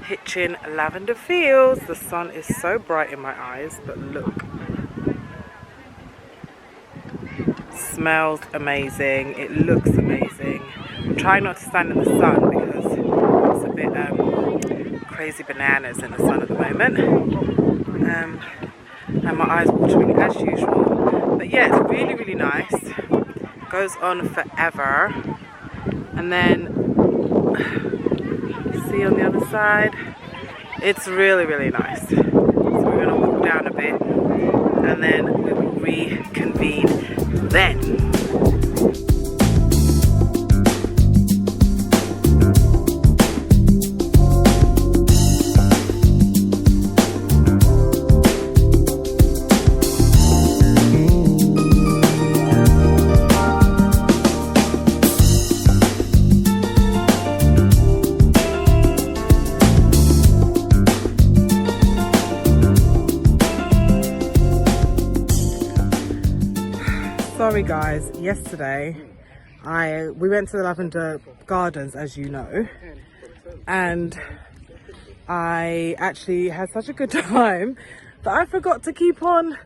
Hitching Lavender Fields. The sun is so bright in my eyes, but look. Smells amazing. It looks amazing. I'm trying not to stand in the sun because it's a bit crazy bananas in the sun at the moment. And my eyes watering as usual. But yeah, it's really, really nice. Goes on forever. And then see on the other side, it's really, really nice. So we're gonna walk down a bit and then we will reconvene then. Sorry guys, yesterday we went to the Lavender Gardens, as you know, and I actually had such a good time that I forgot to keep on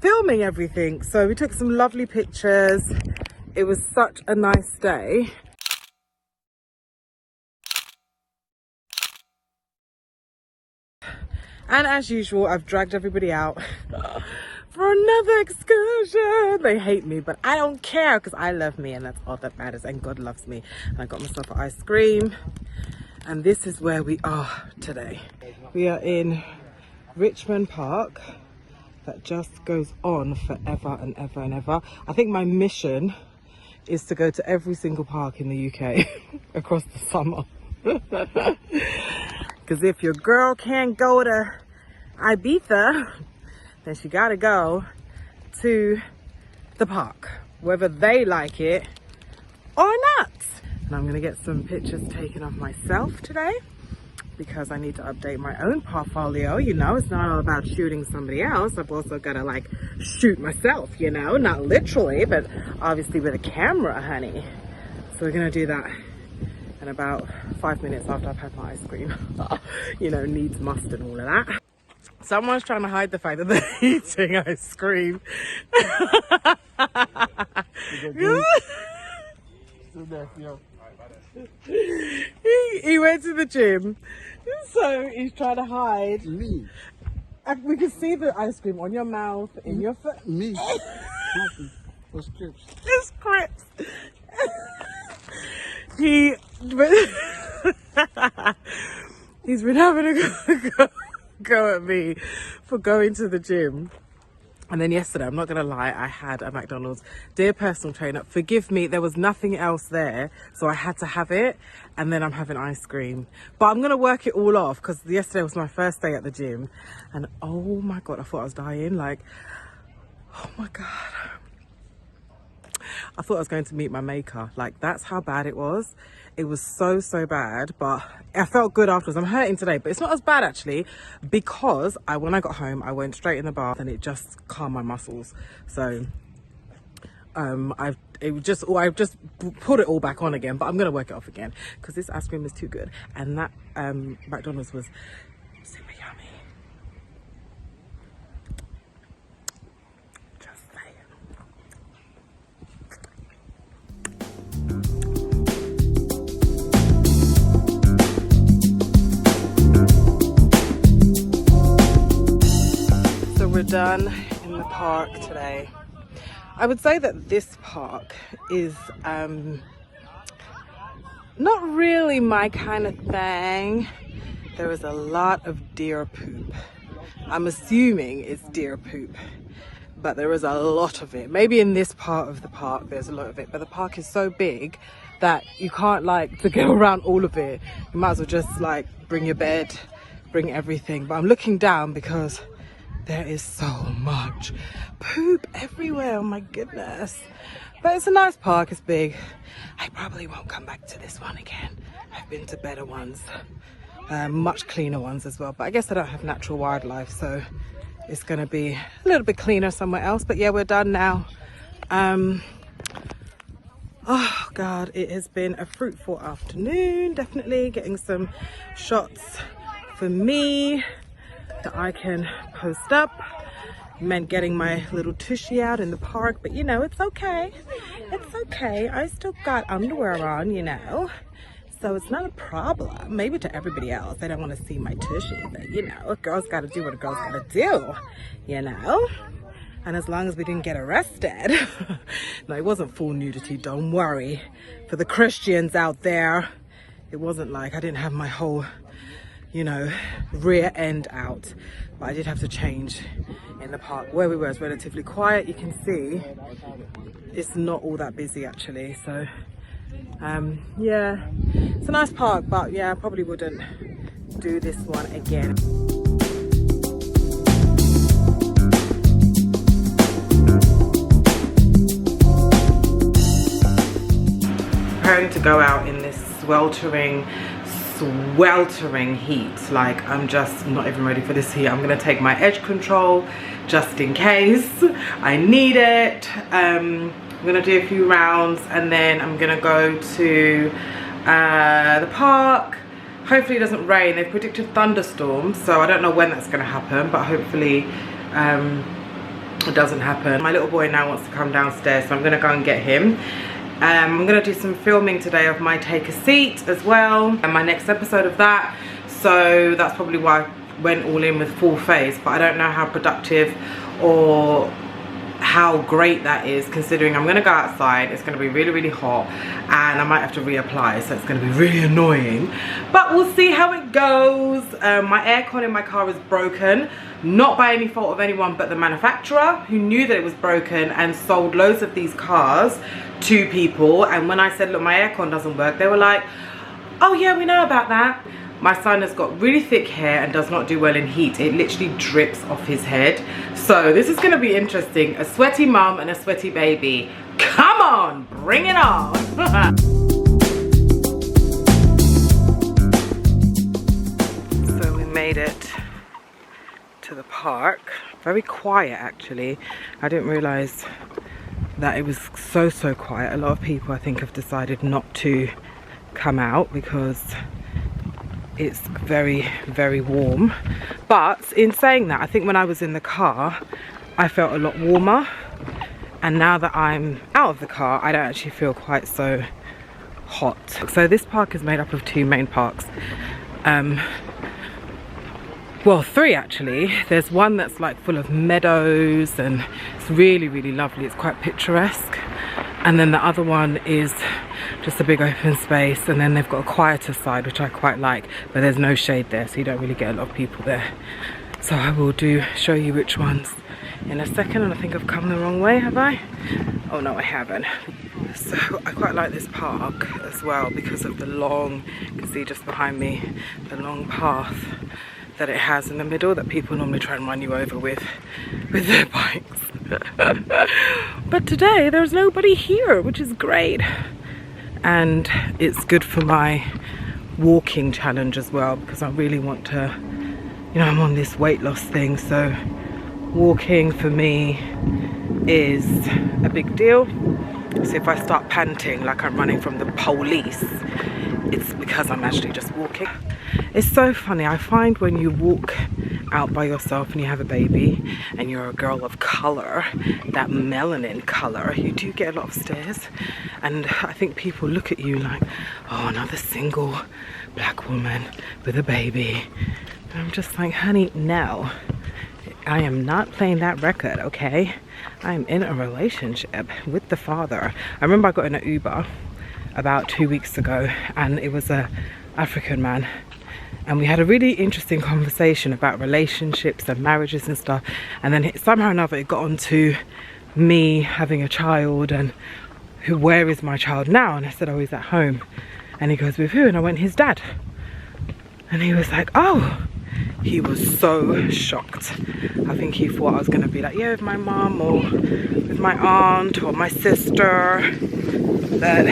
filming everything. So we took some lovely pictures. It was such a nice day. And as usual, I've dragged everybody out for another excursion. They hate me, but I don't care because I love me and that's all that matters, and God loves me. And I got myself an ice cream, and this is where we are today. We are in Richmond Park. That just goes on forever and ever and ever. I think my mission is to go to every single park in the UK across the summer. Because if your girl can't go to Ibiza, then she gotta go to the park, whether they like it or not. And I'm gonna get some pictures taken of myself today because I need to update my own portfolio. You know, it's not all about shooting somebody else. I've also gotta like shoot myself, you know, not literally, but obviously with a camera, honey. So we're gonna do that in about 5 minutes after I've had my ice cream. You know, needs must and all of that. Someone's trying to hide the fact that they're eating ice cream. He went to the gym, so he's trying to hide. Me? We can see the ice cream on your mouth, in your foot. Me? What's scripts? It's scripts. He's been having a go at me for going to the gym. And then yesterday, I'm not gonna lie, I had a McDonald's. Dear personal trainer, forgive me, there was nothing else there, so I had to have it. And then I'm having ice cream, but I'm gonna work it all off because yesterday was my first day at the gym, and oh my god, I thought I was dying. Like, oh my god, I thought I was going to meet my maker. Like, that's how bad it was. It was so bad, but I felt good afterwards. I'm hurting today, but it's not as bad actually, because when I got home, I went straight in the bath and it just calmed my muscles. So I've just put it all back on again, but I'm gonna work it off again because this ice cream is too good, and that McDonald's was super yummy. Just saying. We're done in the park today. I would say that this park is not really my kind of thing. There is a lot of deer poop. I'm assuming it's deer poop, but there is a lot of it. Maybe in this part of the park there's a lot of it, but the park is so big that you can't like to go around all of it. You might as well just like bring your bed, bring everything. But I'm looking down because there is so much poop everywhere. Oh my goodness. But it's a nice park, it's big. I probably won't come back to this one again. I've been to better ones, much cleaner ones as well. But I guess I don't have natural wildlife, so it's gonna be a little bit cleaner somewhere else. But yeah, we're done now. Oh God, it has been a fruitful afternoon. Definitely getting some shots for me that I can post up. Meant getting my little tushy out in the park, but you know, it's okay. It's okay. I still got underwear on, you know. So it's not a problem. Maybe to everybody else, they don't want to see my tushy, but you know, a girl's got to do what a girl's got to do, you know? And as long as we didn't get arrested. No, it wasn't full nudity, don't worry. For the Christians out there, it wasn't like I didn't have my whole, you know, rear end out. But I did have to change in the park. Where we were is relatively quiet. You can see it's not all that busy actually. So, yeah, it's a nice park, but yeah, I probably wouldn't do this one again. Preparing to go out in this sweltering heat. Like, I'm just not even ready for this heat. I'm gonna take my edge control just in case I need it. I'm gonna do a few rounds and then I'm gonna go to the park. Hopefully it doesn't rain. They've predicted thunderstorms, so I don't know when that's gonna happen, but hopefully it doesn't happen. My little boy now wants to come downstairs, so I'm gonna go and get him. I'm gonna do some filming today of my Take a Seat as well, and my next episode of that. So that's probably why I went all in with full face, but I don't know how productive or how great that is, considering I'm gonna go outside. It's gonna be really, really hot, and I might have to reapply, so it's gonna be really annoying. But we'll see how it goes. My aircon in my car is broken, not by any fault of anyone but the manufacturer, who knew that it was broken and sold loads of these cars to people. And when I said, look, my aircon doesn't work, they were like, oh yeah, we know about that. My son has got really thick hair and does not do well in heat. It literally drips off his head. So this is gonna be interesting. A sweaty mum and a sweaty baby. Come on, bring it on. So we made it to the park. Very quiet actually. I didn't realize that it was so quiet. A lot of people, I think, have decided not to come out because it's very, very warm. But in saying that, I think when I was in the car, I felt a lot warmer. And now that I'm out of the car, I don't actually feel quite so hot. So this park is made up of two main parks. Well, three actually. There's one that's like full of meadows and it's really, really lovely. It's quite picturesque. And then the other one is just a big open space, and then they've got a quieter side, which I quite like, but there's no shade there, so you don't really get a lot of people there. So I will show you which ones in a second. And I think I've come the wrong way, have I? Oh no, I haven't. So I quite like this park as well because of the long, you can see just behind me, the long path that it has in the middle that people normally try and run you over with their bikes. But today there's nobody here, which is great. And it's good for my walking challenge as well, because I really want to, you know, I'm on this weight loss thing, so walking for me is a big deal. So if I start panting like I'm running from the police, it's because I'm actually just walking. It's so funny, I find when you walk out by yourself and you have a baby and you're a girl of color, that melanin color, you do get a lot of stares. And I think people look at you like, oh, another single black woman with a baby. And I'm just like, honey, no. I am not playing that record, okay? I'm in a relationship with the father. I remember I got in an Uber about 2 weeks ago, and it was a African man, and we had a really interesting conversation about relationships and marriages and stuff. And then somehow or another it got onto me having a child and where is my child now? And I said, oh, he's at home. And he goes, with who? And I went, his dad. And he was like, oh. He was so shocked. I think he thought I was gonna be like, yeah, with my mom or with my aunt or my sister. But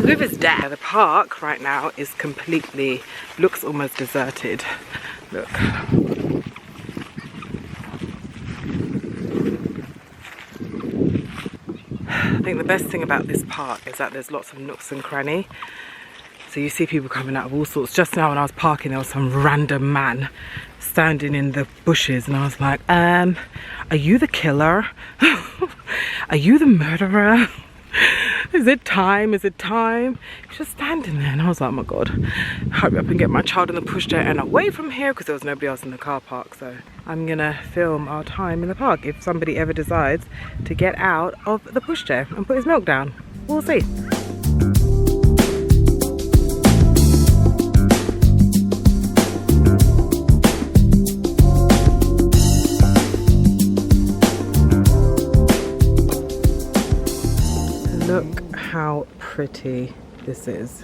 with his dad. The park right now is completely, looks almost deserted. Look. think the best thing about this park is that there's lots of nooks and cranny. So you see people coming out of all sorts. Just now when I was parking, there was some random man standing in the bushes, and I was like, are you the killer? Are you the murderer? Is it time? Is it time? He's just standing there, and I was like, oh my god, hurry up and get my child in the pushchair and away from here, because there was nobody else in the car park. So I'm gonna film our time in the park if somebody ever decides to get out of the pushchair and put his milk down. We'll see. Look how pretty this is.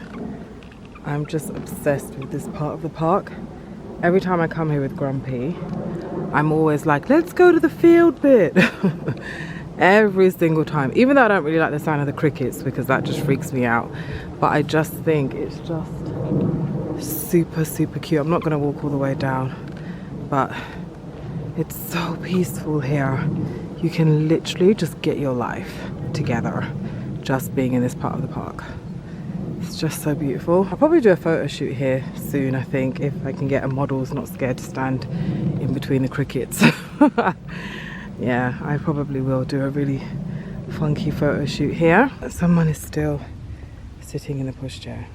I'm just obsessed with this part of the park. Every time I come here with Grumpy, I'm always like, let's go to the field bit. Every single time. Even though I don't really like the sound of the crickets because that just freaks me out. But I just think it's just super, super cute. I'm not going to walk all the way down, but it's so peaceful here. You can literally just get your life together just being in this part of the park. It's just so beautiful. I'll probably do a photo shoot here soon, I think, if I can get a model who's not scared to stand in between the crickets. Yeah, I probably will do a really funky photo shoot here. Someone is still sitting in the pushchair.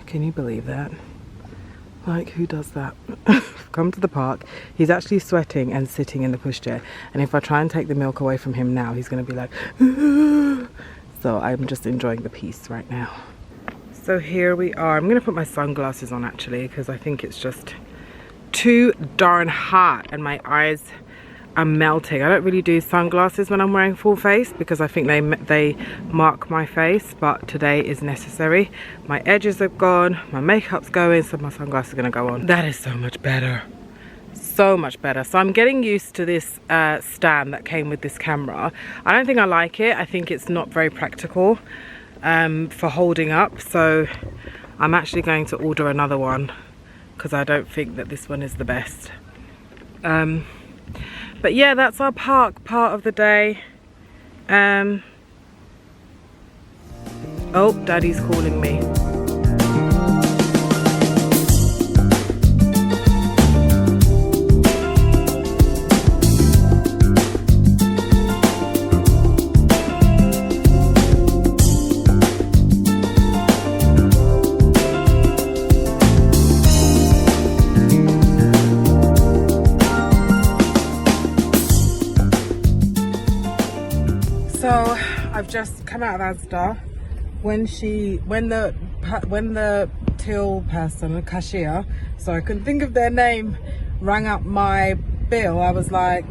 Can you believe that? Like, who does that? Come to the park, he's actually sweating and sitting in the pushchair, and if I try and take the milk away from him now, he's going to be like, so I'm just enjoying the peace right now. So here we are. I'm going to put my sunglasses on actually, because I think it's just too darn hot and my eyes are melting. I don't really do sunglasses when I'm wearing full face because I think they mark my face, but today is necessary. My edges have gone, my makeup's going, so my sunglasses are gonna go on. That is so much better. So much better. So I'm getting used to this stand that came with this camera. I don't think I like it. I think it's not very practical for holding up. So I'm actually going to order another one because I don't think that this one is the best. But yeah, that's our park part of the day. Oh, Daddy's calling me. So I've just come out of Asda. When the till person, the cashier, so I couldn't think of their name, rang up my bill, I was like,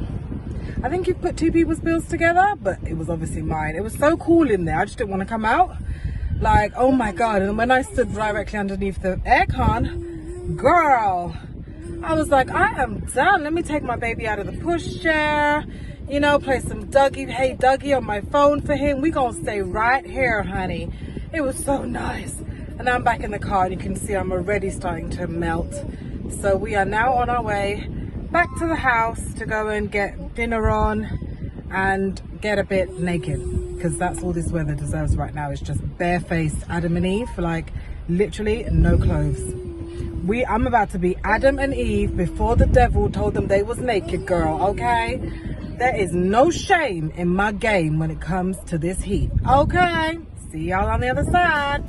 I think you've put two people's bills together, but it was obviously mine. It was so cool in there, I just didn't want to come out. Like, oh my god. And when I stood directly underneath the aircon, girl, I was like, I am done. Let me take my baby out of the pushchair, you know, play some Dougie, Hey Dougie on my phone for him. We gonna stay right here, honey. It was so nice. And now I'm back in the car and you can see I'm already starting to melt. So we are now on our way back to the house to go and get dinner on and get a bit naked, because that's all this weather deserves right now, is just barefaced Adam and Eve, like literally no clothes. I'm about to be Adam and Eve before the devil told them they was naked, girl, okay? There is no shame in my game when it comes to this heat, okay? See y'all on the other side.